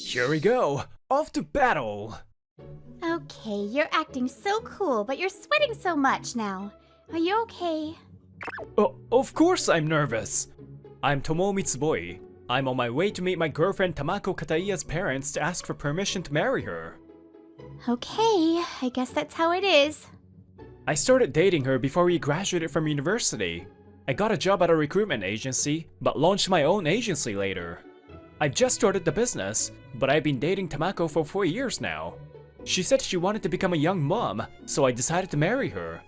Here we go! Off to battle! Okay, you're acting so cool, but you're sweating so much now. Are you okay? Oh, of course I'm nervous! I'm Tomo Mitsuboi. I'm on my way to meet my girlfriend Tamako Kataiya's parents to ask for permission to marry her. Okay, I guess that's how it is. I started dating her before we graduated from university. I got a job at a recruitment agency, but launched my own agency later. I've just started the business, but I've been dating Tamako for 4 years now. She said she wanted to become a young mom, so I decided to marry her.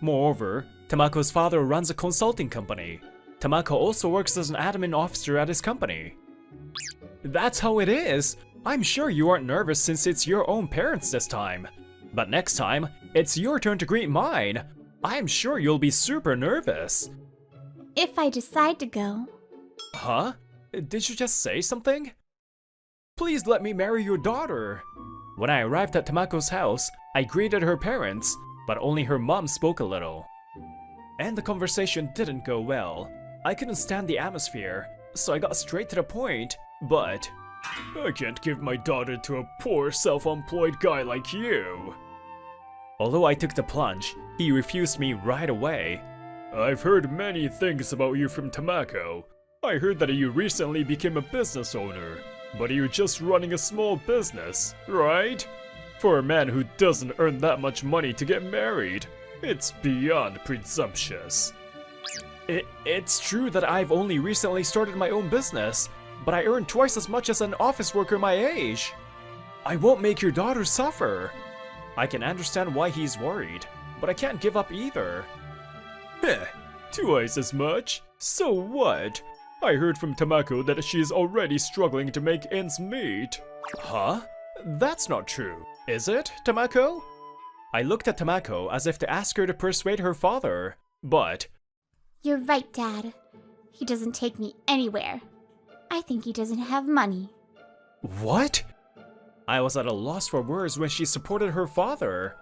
Moreover, Tamako's father runs a consulting company. Tamako also works as an admin officer at his company. That's how it is! I'm sure you aren't nervous since it's your own parents this time. But next time, it's your turn to greet mine. I'm sure you'll be super nervous. If I decide to go. Huh? Did you just say something? Please let me marry your daughter. When I arrived at Tamako's house, I greeted her parents, but only her mom spoke a little. And the conversation didn't go well. I couldn't stand the atmosphere, so I got straight to the point, but I can't give my daughter to a poor self-employed guy like you. Although I took the plunge, he refused me right away. I've heard many things about you from Tamako. I heard that you recently became a business owner, but you're just running a small business, right? For a man who doesn't earn that much money to get married, it's beyond presumptuous. It's true that I've only recently started my own business, but I earn twice as much as an office worker my age. I won't make your daughter suffer. I can understand why he's worried, but I can't give up either. Heh, twice as much? So what? I heard from Tamako that she is already struggling to make ends meet. Huh? That's not true, is it, Tamako? I looked at Tamako as if to ask her to persuade her father, but... You're right, Dad. He doesn't take me anywhere. I think he doesn't have money. What? I was at a loss for words when she supported her father.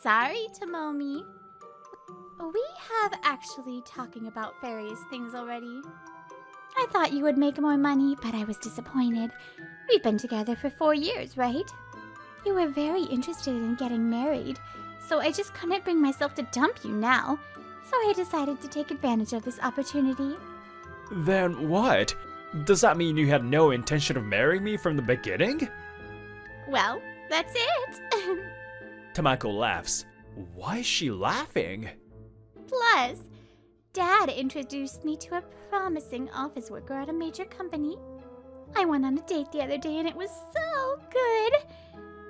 Sorry, Tomomi. We have actually talking about various things already. I thought you would make more money, but I was disappointed. We've been together for 4 years, right? You were very interested in getting married, so I just couldn't bring myself to dump you now. So I decided to take advantage of this opportunity. Then what? Does that mean you had no intention of marrying me from the beginning? Well, that's it. Tamako laughs. Why is she laughing? Plus, Dad introduced me to a promising office worker at a major company. I went on a date the other day and it was so good.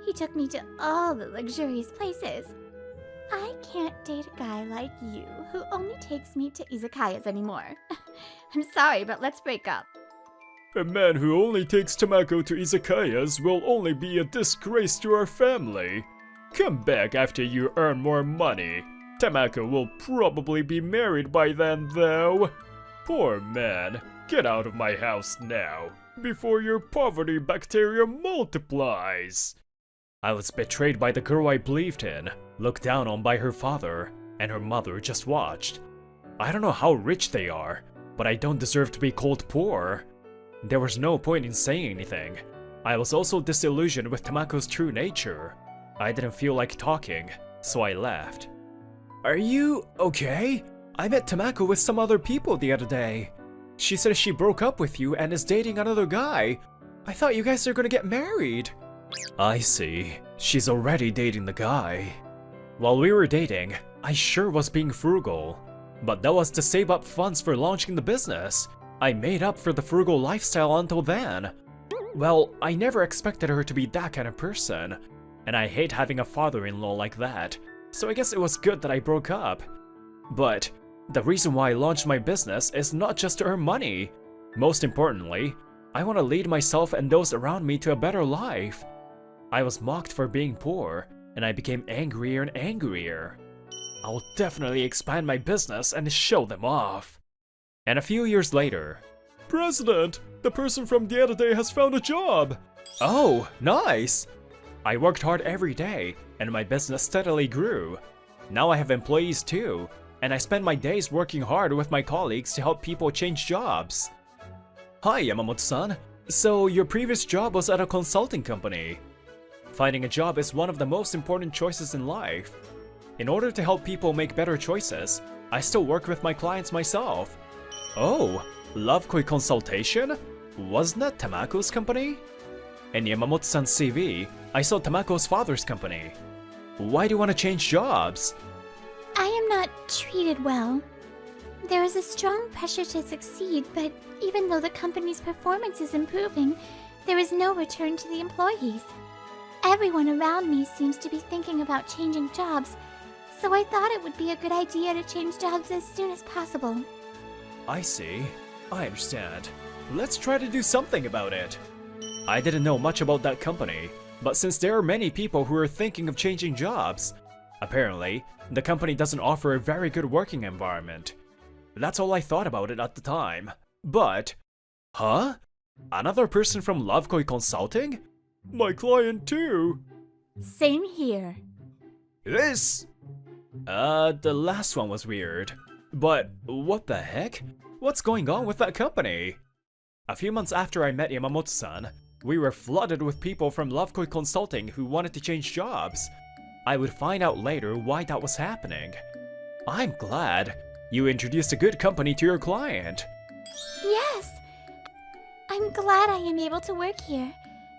He took me to all the luxurious places. I can't date a guy like you who only takes me to izakayas anymore. I'm sorry, but let's break up. A man who only takes Tamako to izakayas will only be a disgrace to our family. Come back after you earn more money. Tamako will probably be married by then, though. Poor man, get out of my house now, before your poverty bacteria multiplies. I was betrayed by the girl I believed in, looked down on by her father, and her mother just watched. I don't know how rich they are, but I don't deserve to be called poor. There was no point in saying anything. I was also disillusioned with Tamako's true nature. I didn't feel like talking, so I left. Are you okay? I met Tamako with some other people the other day. She said she broke up with you and is dating another guy. I thought you guys are gonna get married. I see. She's already dating the guy. While we were dating, I sure was being frugal. But that was to save up funds for launching the business. I made up for the frugal lifestyle until then. Well, I never expected her to be that kind of person. And I hate having a father-in-law like that. So I guess it was good that I broke up. But the reason why I launched my business is not just to earn money. Most importantly, I want to lead myself and those around me to a better life. I was mocked for being poor, and I became angrier and angrier. I'll definitely expand my business and show them off. And a few years later, President, the person from the other day has found a job. Oh, nice. I worked hard every day, and my business steadily grew. Now I have employees too, and I spend my days working hard with my colleagues to help people change jobs. Hi, Yamamoto-san. So your previous job was at a consulting company. Finding a job is one of the most important choices in life. In order to help people make better choices, I still work with my clients myself. Oh, Love Koi Consultation? Wasn't that Tamako's company? In Yamamoto-san's CV, I saw Tamako's father's company. Why do you want to change jobs? I am not treated well. There is a strong pressure to succeed, but even though the company's performance is improving, there is no return to the employees. Everyone around me seems to be thinking about changing jobs, so I thought it would be a good idea to change jobs as soon as possible. I see. I understand. Let's try to do something about it. I didn't know much about that company, but since there are many people who are thinking of changing jobs, apparently, the company doesn't offer a very good working environment. That's all I thought about it at the time. But, huh? Another person from Love Koi Consulting? My client too. Same here. The last one was weird. But what the heck? What's going on with that company? A few months after I met Yamamoto-san, we were flooded with people from Love Koi Consulting who wanted to change jobs. I would find out later why that was happening. I'm glad you introduced a good company to your client. Yes! I'm glad I am able to work here.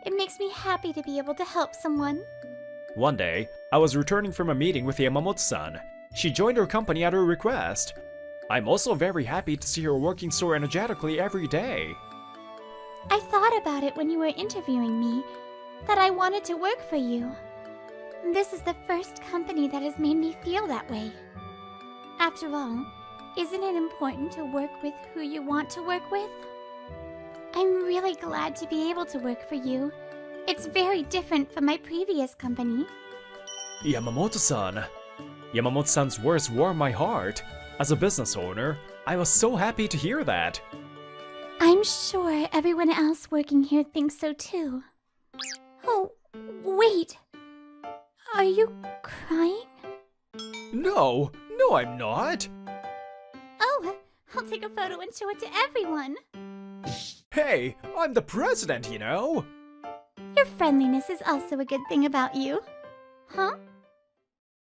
It makes me happy to be able to help someone. One day, I was returning from a meeting with Yamamoto-san. She joined our company at her request. I'm also very happy to see her working so energetically every day. I thought about it when you were interviewing me, that I wanted to work for you. This is the first company that has made me feel that way. After all, isn't it important to work with who you want to work with? I'm really glad to be able to work for you. It's very different from my previous company. Yamamoto-san. Yamamoto-san's words warmed my heart. As a business owner, I was so happy to hear that. I'm sure everyone else working here thinks so too. Oh, wait. Are you crying? No, I'm not. Oh, I'll take a photo and show it to everyone. Hey, I'm the president, you know. Your friendliness is also a good thing about you. Huh?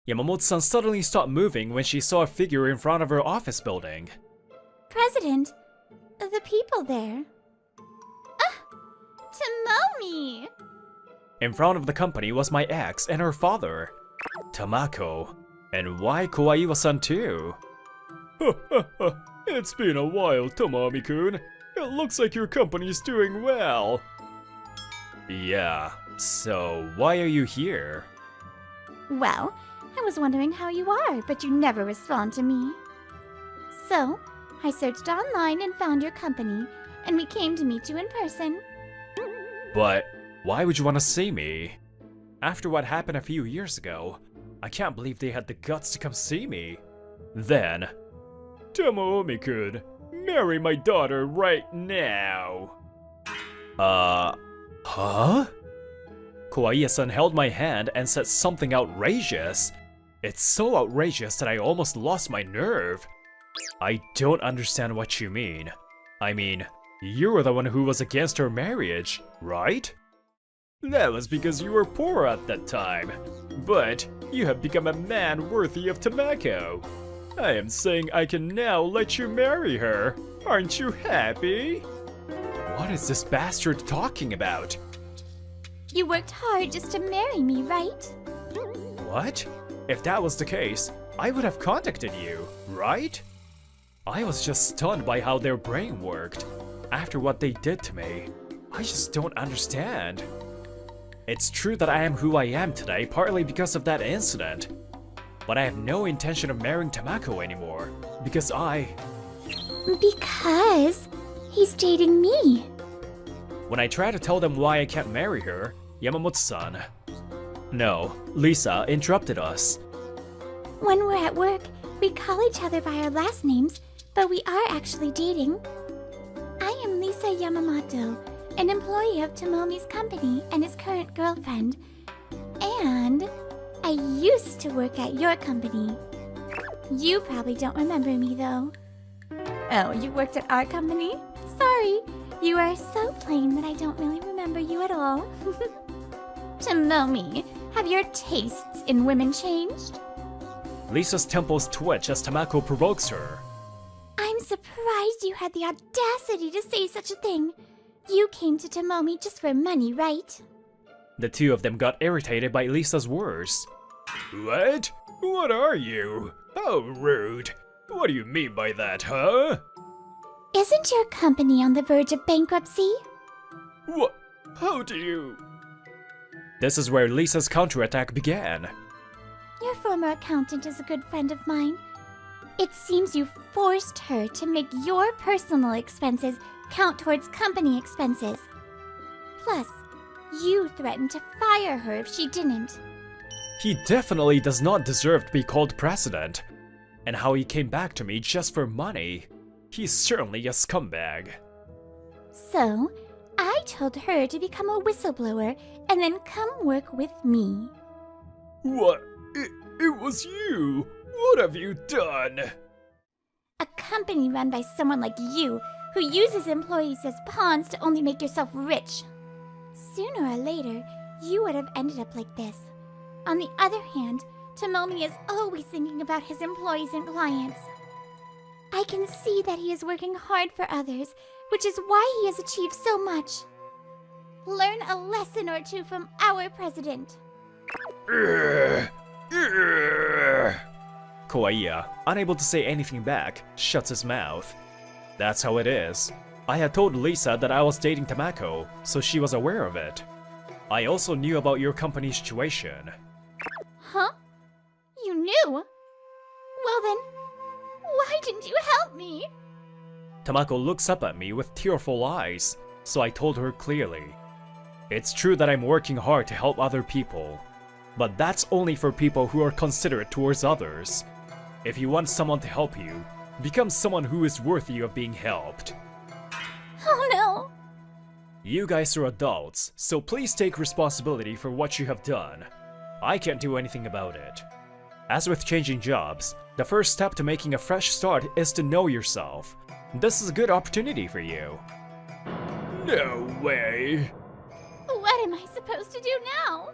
Yamamoto-san suddenly stopped moving when she saw a figure in front of her office building. President? The people there. Ah! Tomomi! In front of the company was my ex and her father, Tamako. And why Kawaiiwa-san too? It's been a while, Tomomi-kun. It looks like your company's doing well. Yeah, so why are you here? Well, I was wondering how you are, but you never respond to me. So, I searched online and found your company, and we came to meet you in person. But why would you want to see me? After what happened a few years ago, I can't believe they had the guts to come see me. Then, Tomomi-kun, marry my daughter right now. Huh? Kawaiiwa-san held my hand and said something outrageous. It's so outrageous that I almost lost my nerve. I don't understand what you mean. I mean, you were the one who was against her marriage, right? That was because you were poor at that time. But you have become a man worthy of Tamako. I am saying I can now let you marry her. Aren't you happy? What is this bastard talking about? You worked hard just to marry me, right? What? If that was the case, I would have contacted you, right? I was just stunned by how their brain worked. After what they did to me, I just don't understand. It's true that I am who I am today partly because of that incident. But I have no intention of marrying Tamako anymore, because Because he's dating me. When I try to tell them why I can't marry her, Yamamoto-san, no, Lisa interrupted us. When we're at work, we call each other by our last names, but we are actually dating. I am Lisa Yamamoto, an employee of Tomomi's company and his current girlfriend. And I used to work at your company. You probably don't remember me though. Oh, you worked at our company? Sorry, You are so plain that I don't really remember you at all. Tomomi, have your tastes in women changed? Lisa's temples twitch as Tamako provokes her. I'm surprised you had the audacity to say such a thing. You came to Tomomi just for money, right? The two of them got irritated by Lisa's words. What? What are you? How rude. What do you mean by that, huh? Isn't your company on the verge of bankruptcy? What? How do you... This is where Lisa's counterattack began. Your former accountant is a good friend of mine. It seems you forced her to make your personal expenses count towards company expenses. Plus, you threatened to fire her if she didn't. He definitely does not deserve to be called president. And how he came back to me just for money. He's certainly a scumbag. So, I told her to become a whistleblower and then come work with me. What? It was you! What have you done? A company run by someone like you, who uses employees as pawns to only make yourself rich. Sooner or later, you would have ended up like this. On the other hand, Tomomi is always thinking about his employees and clients. I can see that he is working hard for others, which is why he has achieved so much. Learn a lesson or two from our president. Kawaii, unable to say anything back, shuts his mouth. That's how it is. I had told Lisa that I was dating Tamako, so she was aware of it. I also knew about your company's situation. Huh? You knew? Well then, why didn't you help me? Tamako looks up at me with tearful eyes, so I told her clearly. It's true that I'm working hard to help other people, but that's only for people who are considerate towards others. If you want someone to help you, become someone who is worthy of being helped. Oh no! You guys are adults, so please take responsibility for what you have done. I can't do anything about it. As with changing jobs, the first step to making a fresh start is to know yourself. This is a good opportunity for you. No way! What am I supposed to do now?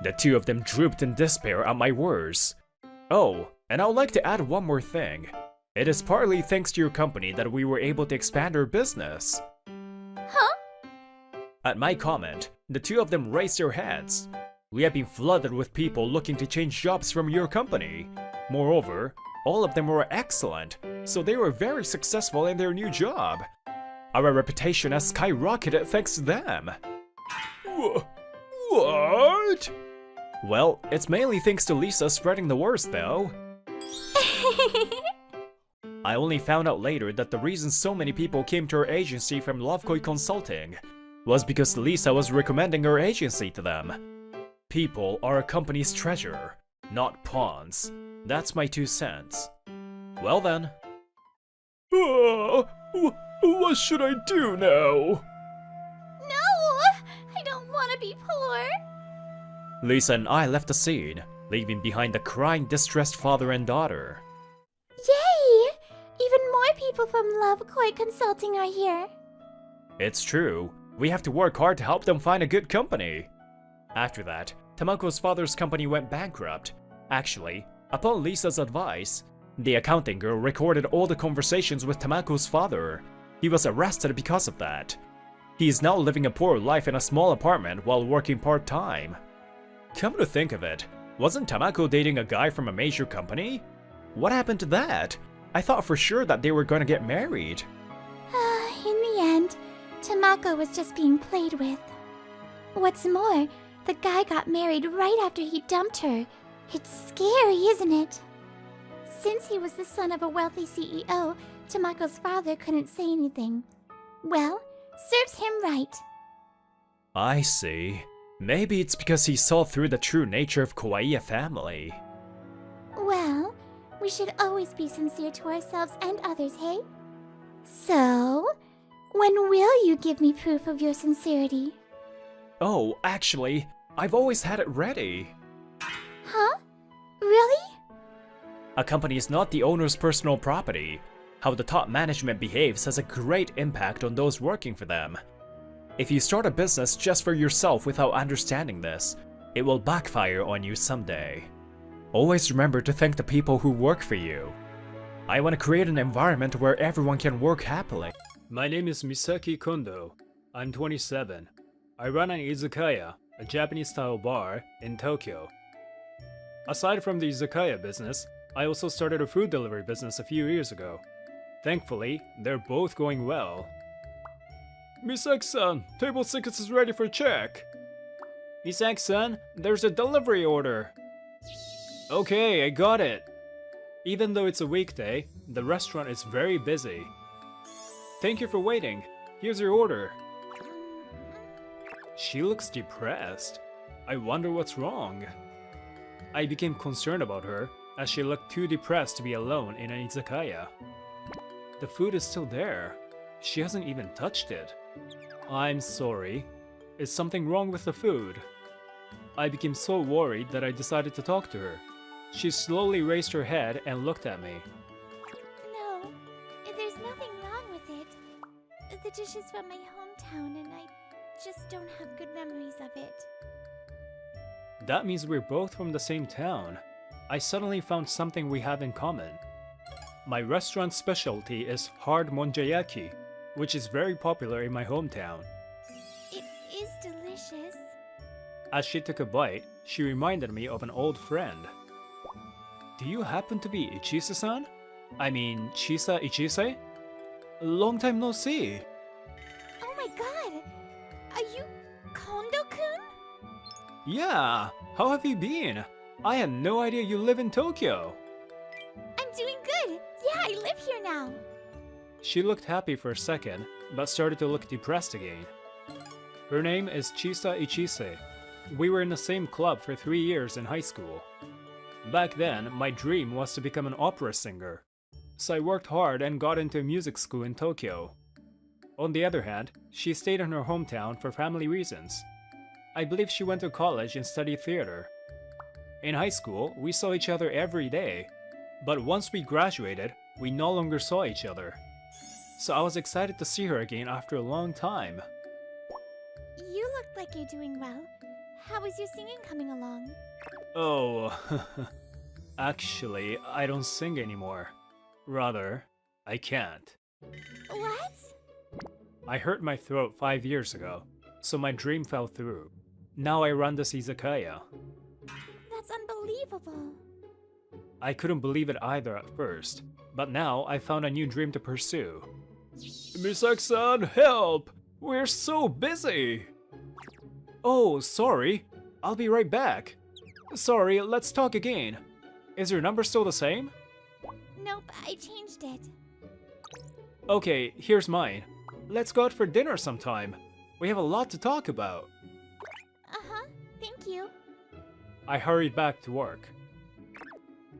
The two of them drooped in despair at my words. Oh, and I would like to add one more thing. It is partly thanks to your company that we were able to expand our business. Huh? At my comment, the two of them raised their heads. We have been flooded with people looking to change jobs from your company. Moreover, all of them were excellent, so they were very successful in their new job. Our reputation has skyrocketed thanks to them. What? Well, it's mainly thanks to Lisa spreading the words though. I only found out later that the reason so many people came to our agency from Lovekoi Consulting was because Lisa was recommending our agency to them. People are a company's treasure, not pawns. That's my 2 cents. Well then. What should I do now? No! I don't want to be poor! Lisa and I left the scene, leaving behind the crying, distressed father and daughter. Yay! Even more people from Lovekoi Consulting are here. It's true. We have to work hard to help them find a good company. After that, Tamako's father's company went bankrupt. Actually, upon Lisa's advice, the accounting girl recorded all the conversations with Tamako's father. He was arrested because of that. He is now living a poor life in a small apartment while working part-time. Come to think of it, wasn't Tamako dating a guy from a major company? What happened to that? I thought for sure that they were going to get married. In the end, Tamako was just being played with. What's more, the guy got married right after he dumped her. It's scary, isn't it? Since he was the son of a wealthy CEO, Tamako's father couldn't say anything. Well, serves him right. I see. Maybe it's because he saw through the true nature of Kawaii family. Well, we should always be sincere to ourselves and others, hey? So, when will you give me proof of your sincerity? Oh, actually, I've always had it ready. Huh? Really? A company is not the owner's personal property. How the top management behaves has a great impact on those working for them. If you start a business just for yourself without understanding this, it will backfire on you someday. Always remember to thank the people who work for you. I want to create an environment where everyone can work happily. My name is Misaki Kondo. I'm 27. I run an izakaya, a Japanese-style bar, in Tokyo. Aside from the izakaya business, I also started a food delivery business a few years ago. Thankfully, they're both going well. Misaki-san, table 6 is ready for check. Misaki-san, there's a delivery order. Okay, I got it. Even though it's a weekday, the restaurant is very busy. Thank you for waiting. Here's your order. She looks depressed. I wonder what's wrong. I became concerned about her, as she looked too depressed to be alone in an izakaya. The food is still there. She hasn't even touched it. I'm sorry. Is something wrong with the food? I became so worried that I decided to talk to her. She slowly raised her head and looked at me. No, there's nothing wrong with it. The dish is from my hometown and I just don't have good memories of it. That means we're both from the same town. I suddenly found something we have in common. My restaurant's specialty is hard monjayaki, which is very popular in my hometown. It is delicious. As she took a bite, she reminded me of an old friend. Do you happen to be Ichise-san? I mean, Chisa Ichise? Long time no see. Oh my god! Are you Kondo-kun? Yeah, how have you been? I had no idea you live in Tokyo. I'm doing good! Yeah, I live here now! She looked happy for a second, but started to look depressed again. Her name is Chisa Ichise. We were in the same club for 3 years in high school. Back then, my dream was to become an opera singer. So I worked hard and got into a music school in Tokyo. On the other hand, she stayed in her hometown for family reasons. I believe she went to college and studied theater. In high school, we saw each other every day. But once we graduated, we no longer saw each other. So I was excited to see her again after a long time. You look like you're doing well. How is your singing coming along? Oh, actually, I don't sing anymore. Rather, I can't. What? I hurt my throat 5 years ago, so my dream fell through. Now I run this izakaya. That's unbelievable. I couldn't believe it either at first, but now I found a new dream to pursue. Misaki-san, help! We're so busy! Oh, sorry. I'll be right back. Sorry, let's talk again. Is your number still the same? Nope, I changed it. Okay, here's mine. Let's go out for dinner sometime. We have a lot to talk about. Uh-huh, thank you. I hurried back to work.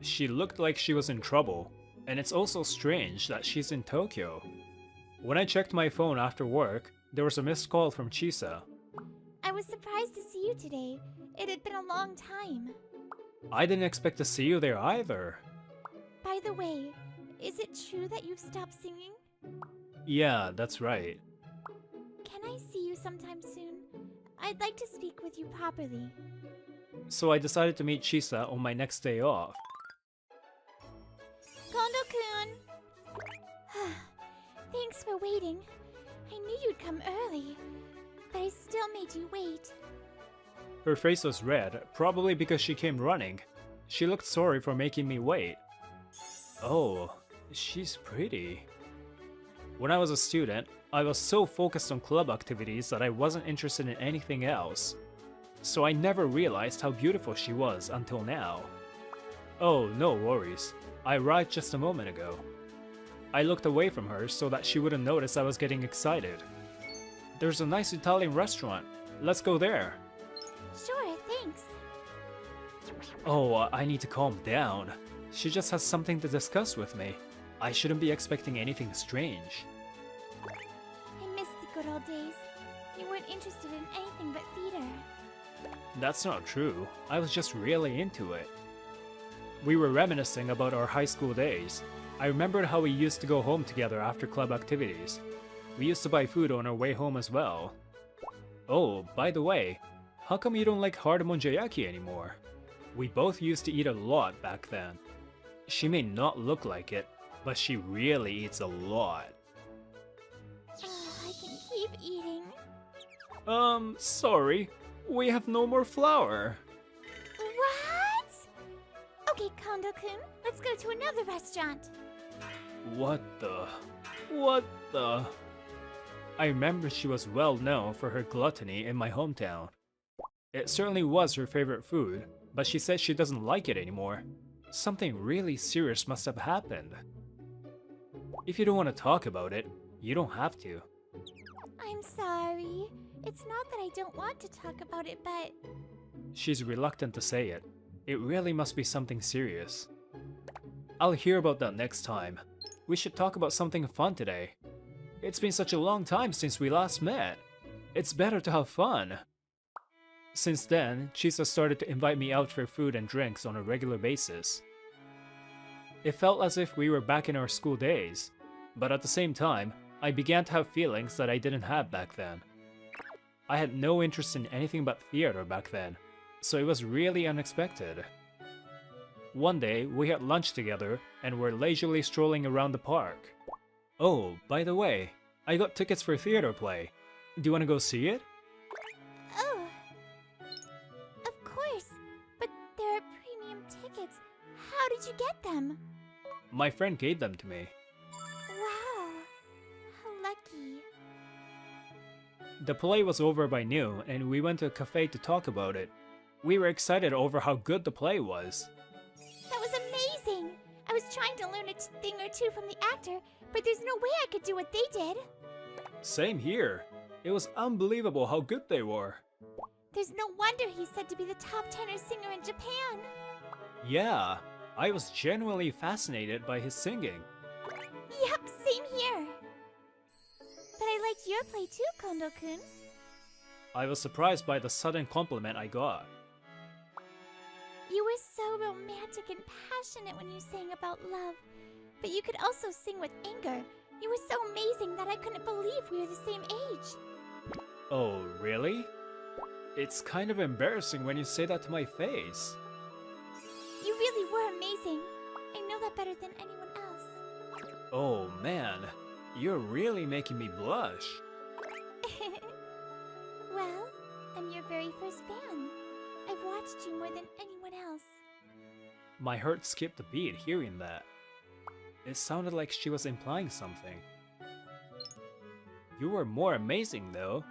She looked like she was in trouble, and it's also strange that she's in Tokyo. When I checked my phone after work, there was a missed call from Chisa. I was surprised to see you today. It had been a long time. I didn't expect to see you there either. By the way, is it true that you've stopped singing? Yeah, that's right. Can I see you sometime soon? I'd like to speak with you properly. So I decided to meet Chisa on my next day off. Kondo-kun! Thanks for waiting. I knew you'd come early, but I still made you wait. Her face was red, probably because she came running. She looked sorry for making me wait. Oh, she's pretty. When I was a student, I was so focused on club activities that I wasn't interested in anything else. So I never realized how beautiful she was until now. Oh, no worries. I arrived just a moment ago. I looked away from her so that she wouldn't notice I was getting excited. There's a nice Italian restaurant. Let's go there. Sure, thanks. Oh, I need to calm down. She just has something to discuss with me. I shouldn't be expecting anything strange. I miss the good old days. You weren't interested in anything but theater. That's not true. I was just really into it. We were reminiscing about our high school days. I remembered how we used to go home together after club activities. We used to buy food on our way home as well. Oh, by the way, how come you don't like hard monjayaki anymore? We both used to eat a lot back then. She may not look like it, but she really eats a lot. I can keep eating. Sorry. We have no more flour. What? Okay, Kondo-kun, let's go to another restaurant. What the? I remember she was well known for her gluttony in my hometown. It certainly was her favorite food, but she said she doesn't like it anymore. Something really serious must have happened. If you don't want to talk about it, you don't have to. I'm sorry. It's not that I don't want to talk about it, but... She's reluctant to say it. It really must be something serious. I'll hear about that next time. We should talk about something fun today. It's been such a long time since we last met. It's better to have fun. Since then, Chisa started to invite me out for food and drinks on a regular basis. It felt as if we were back in our school days, but at the same time, I began to have feelings that I didn't have back then. I had no interest in anything but theater back then, so it was really unexpected. One day, we had lunch together and were leisurely strolling around the park. Oh, by the way, I got tickets for a theater play. Do you want to go see it? Oh. Of course. But there are premium tickets. How did you get them? My friend gave them to me. Wow. How lucky. The play was over by noon and we went to a cafe to talk about it. We were excited over how good the play was. That was amazing! I was trying to learn a thing or two from the actor, but there's no way I could do what they did. Same here. It was unbelievable how good they were. There's no wonder he's said to be the top tenor singer in Japan. Yeah, I was genuinely fascinated by his singing. Yep, same here. But I liked your play too, Kondo-kun. I was surprised by the sudden compliment I got. You were so romantic and passionate when you sang about love. But you could also sing with anger. You were so amazing that I couldn't believe we were the same age. Oh, really? It's kind of embarrassing when you say that to my face. You really were amazing. I know that better than anyone else. Oh man, you're really making me blush. Well, I'm your very first fan. I've watched you more than anyone else. My heart skipped a beat hearing that. It sounded like she was implying something. You were more amazing though.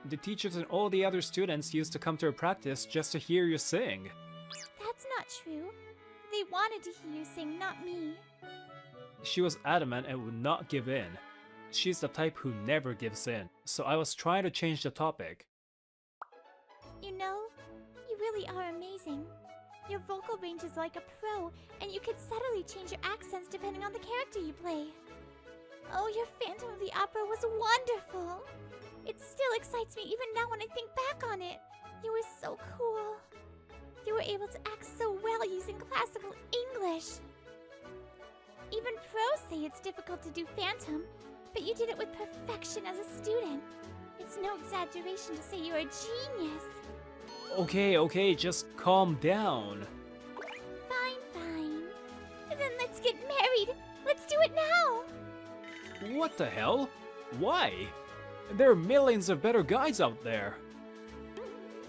The teachers and all the other students used to come to her practice just to hear you sing. That's not true. They wanted to hear you sing, not me. She was adamant and would not give in. She's the type who never gives in, so I was trying to change the topic. You know, you really are amazing. Your vocal range is like a pro, and you can subtly change your accents depending on the character you play. Oh, your Phantom of the Opera was wonderful! It still excites me even now when I think back on it. You were so cool. You were able to act so well using classical English. Even pros say it's difficult to do Phantom, but you did it with perfection as a student. It's no exaggeration to say you're a genius. Okay, just calm down. Fine. Then let's get married. Let's do it now. What the hell? Why? There are millions of better guys out there.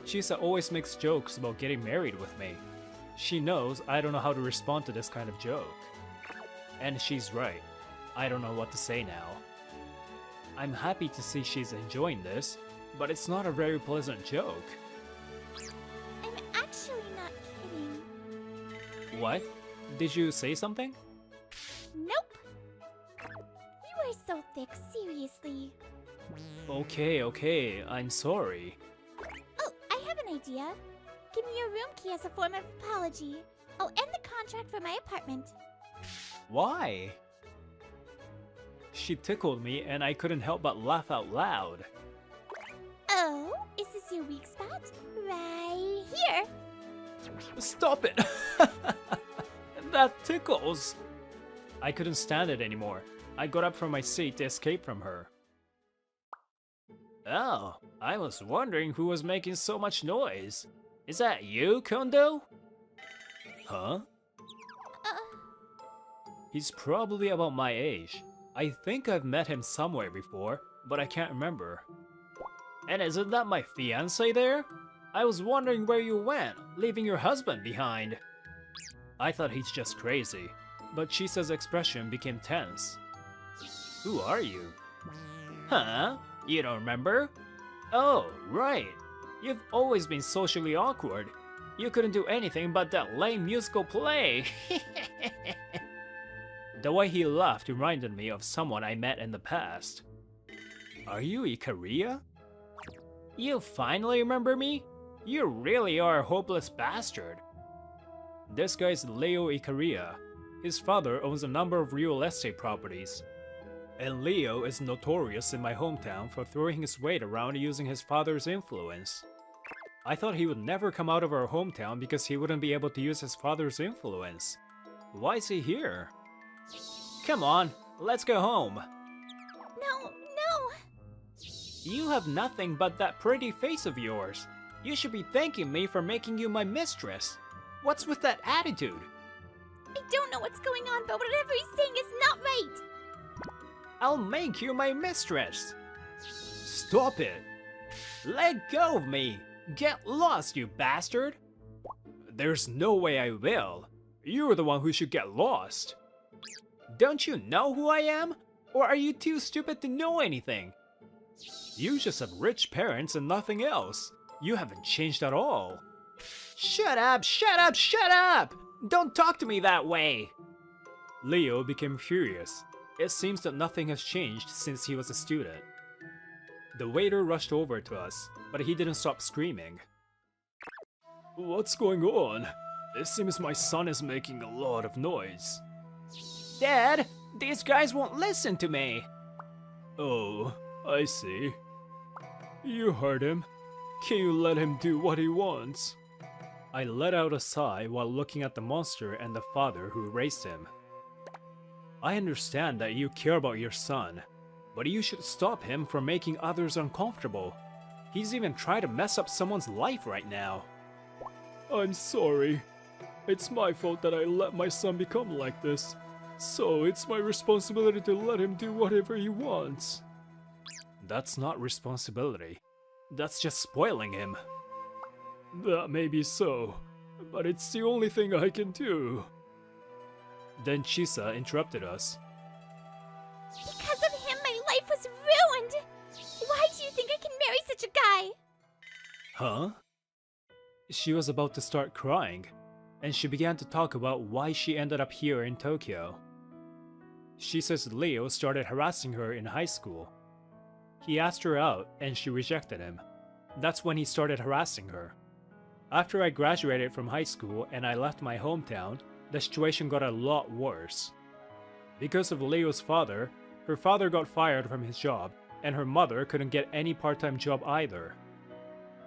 Chisa always makes jokes about getting married with me. She knows I don't know how to respond to this kind of joke. And she's right. I don't know what to say now. I'm happy to see she's enjoying this, but it's not a very pleasant joke. I'm actually not kidding. What? Did you say something? Nope. You are so thick, seriously. Okay, I'm sorry. Oh, I have an idea. Give me your room key as a form of apology. I'll end the contract for my apartment. Why? She tickled me and I couldn't help but laugh out loud. Oh, is this your weak spot? Right here. Stop it! That tickles! I couldn't stand it anymore. I got up from my seat to escape from her. Oh, I was wondering who was making so much noise. Is that you, Kondo? Huh? He's probably about my age. I think I've met him somewhere before, but I can't remember. And isn't that my fiancé there? I was wondering where you went, leaving your husband behind. I thought he's just crazy, but Chisa's expression became tense. Who are you? Huh? You don't remember? Oh, right. You've always been socially awkward. You couldn't do anything but that lame musical play. The way he laughed reminded me of someone I met in the past. Are you Ikaria? You finally remember me? You really are a hopeless bastard. This guy's Leo Ikaria. His father owns a number of real estate properties. And Leo is notorious in my hometown for throwing his weight around using his father's influence. I thought he would never come out of our hometown because he wouldn't be able to use his father's influence. Why is he here? Come on, let's go home. No. You have nothing but that pretty face of yours. You should be thanking me for making you my mistress. What's with that attitude? I don't know what's going on, but whatever he's saying is not right. I'll make you my mistress. Stop it. Let go of me. Get lost, you bastard. There's no way I will. You're the one who should get lost. Don't you know who I am? Or are you too stupid to know anything? You just have rich parents and nothing else. You haven't changed at all. Shut up, shut up, shut up! Don't talk to me that way! Leo became furious. It seems that nothing has changed since he was a student. The waiter rushed over to us, but he didn't stop screaming. What's going on? It seems my son is making a lot of noise. Dad, these guys won't listen to me. Oh, I see. You heard him. Can you let him do what he wants? I let out a sigh while looking at the monster and the father who raised him. I understand that you care about your son, but you should stop him from making others uncomfortable. He's even trying to mess up someone's life right now. I'm sorry. It's my fault that I let my son become like this. So it's my responsibility to let him do whatever he wants. That's not responsibility. That's just spoiling him. That may be so, but it's the only thing I can do. Then Chisa interrupted us. Because of him, my life was ruined! Why do you think I can marry such a guy? Huh? She was about to start crying, and she began to talk about why she ended up here in Tokyo. She says Leo started harassing her in high school. He asked her out, and she rejected him. That's when he started harassing her. After I graduated from high school and I left my hometown, the situation got a lot worse. Because of Leo's father, her father got fired from his job, and her mother couldn't get any part-time job either.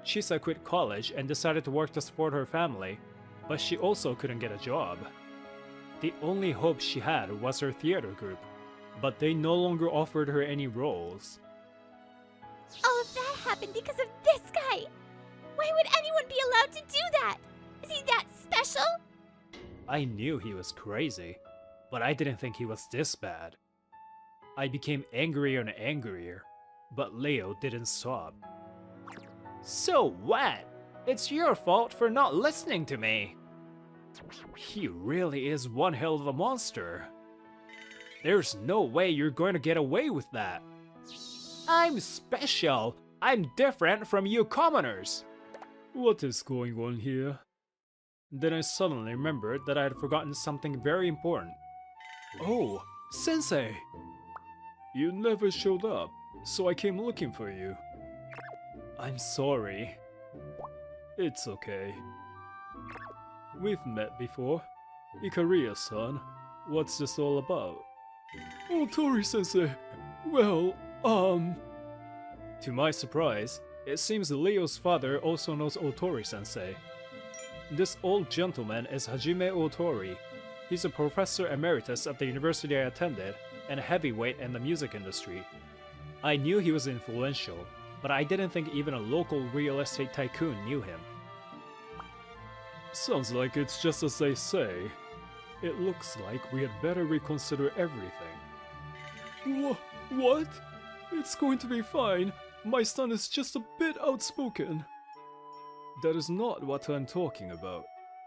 Chisa quit college and decided to work to support her family, but she also couldn't get a job. The only hope she had was her theater group, but they no longer offered her any roles. All of that happened because of this guy! Why would anyone be allowed to do that? Is he that special? I knew he was crazy, but I didn't think he was this bad. I became angrier and angrier, but Leo didn't stop. So what? It's your fault for not listening to me. He really is one hell of a monster. There's no way you're going to get away with that. I'm special. I'm different from you commoners. What is going on here? Then I suddenly remembered that I had forgotten something very important. Oh, Sensei! You never showed up, so I came looking for you. I'm sorry. It's okay. We've met before. Ikaria-san, what's this all about? Oh, Tori-sensei. Well, To my surprise, it seems Leo's father also knows Otori-sensei. This old gentleman is Hajime Otori. He's a professor emeritus at the university I attended and a heavyweight in the music industry. I knew he was influential, but I didn't think even a local real estate tycoon knew him. Sounds like it's just as they say. It looks like we had better reconsider everything. What? It's going to be fine. My son is just a bit outspoken. That is not what I'm talking about.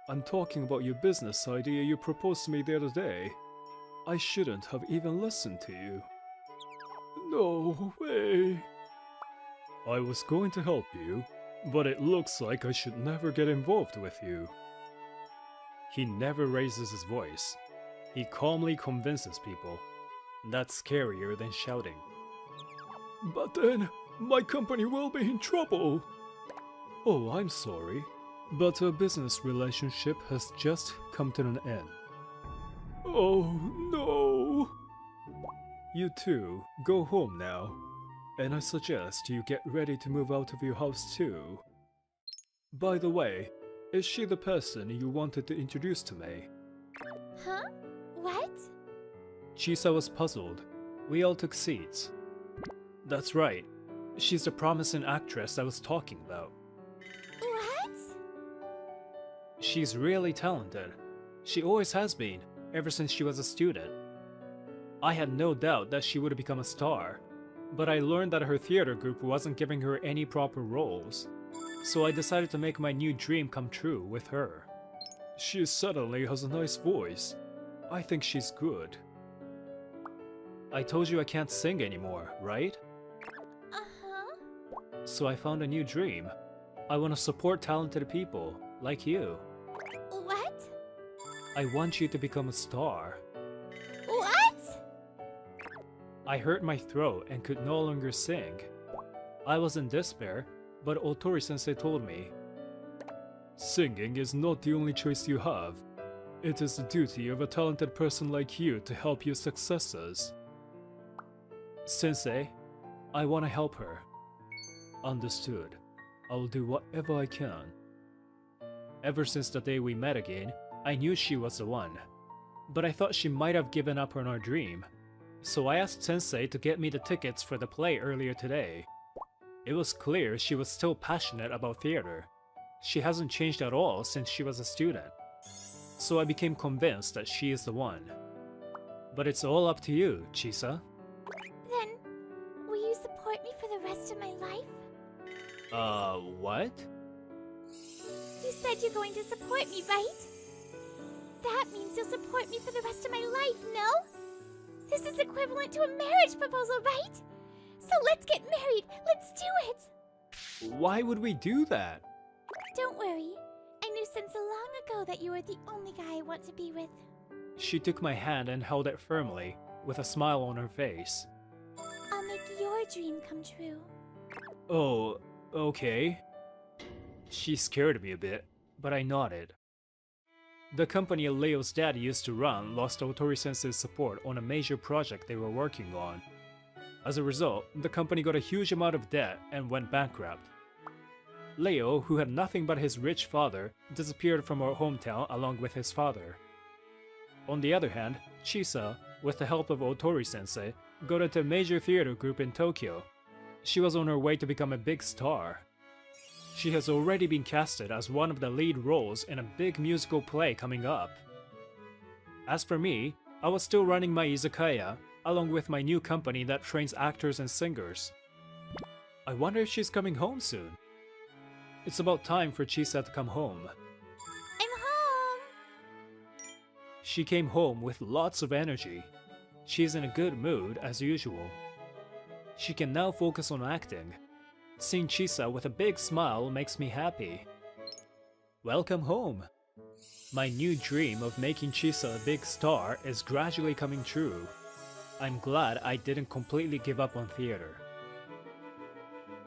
I'm talking about your business idea you proposed to me the other day. I shouldn't have even listened to you. No way. I was going to help you, but it looks like I should never get involved with you. He never raises his voice. He calmly convinces people. That's scarier than shouting. But then, my company will be in trouble. Oh, I'm sorry, but our business relationship has just come to an end. Oh, no. You two, go home now. And I suggest you get ready to move out of your house too. By the way, is she the person you wanted to introduce to me? Huh? What? Chisa was puzzled. We all took seats. That's right. She's the promising actress I was talking about. What? She's really talented. She always has been, ever since she was a student. I had no doubt that she would become a star, but I learned that her theater group wasn't giving her any proper roles. So I decided to make my new dream come true with her. She certainly has a nice voice. I think she's good. I told you I can't sing anymore, right? Uh-huh. So I found a new dream. I want to support talented people, like you. What? I want you to become a star. What? I hurt my throat and could no longer sing. I was in despair, but Otori-sensei told me, singing is not the only choice you have. It is the duty of a talented person like you to help your successors. Sensei, I want to help her. Understood. I will do whatever I can. Ever since the day we met again, I knew she was the one. But I thought she might have given up on our dream. So I asked Sensei to get me the tickets for the play earlier today. It was clear she was still passionate about theater. She hasn't changed at all since she was a student. So I became convinced that she is the one. But it's all up to you, Chisa. Then, will you support me for the rest of my life? What? You said you're going to support me, right? That means you'll support me for the rest of my life, no? This is equivalent to a marriage proposal, right? So let's get married! Let's do it! Why would we do that? Don't worry. I knew since long ago that you were the only guy I want to be with. She took my hand and held it firmly, with a smile on her face. I'll make your dream come true. Oh, okay. She scared me a bit, but I nodded. The company Leo's dad used to run lost Otori-sensei's support on a major project they were working on. As a result, the company got a huge amount of debt and went bankrupt. Leo, who had nothing but his rich father, disappeared from our hometown along with his father. On the other hand, Chisa, with the help of Otori-sensei, got into a major theater group in Tokyo. She was on her way to become a big star. She has already been casted as one of the lead roles in a big musical play coming up. As for me, I was still running my izakaya, along with my new company that trains actors and singers. I wonder if she's coming home soon. It's about time for Chisa to come home. I'm home! She came home with lots of energy. She's in a good mood as usual. She can now focus on acting. Seeing Chisa with a big smile makes me happy. Welcome home! My new dream of making Chisa a big star is gradually coming true. I'm glad I didn't completely give up on theater.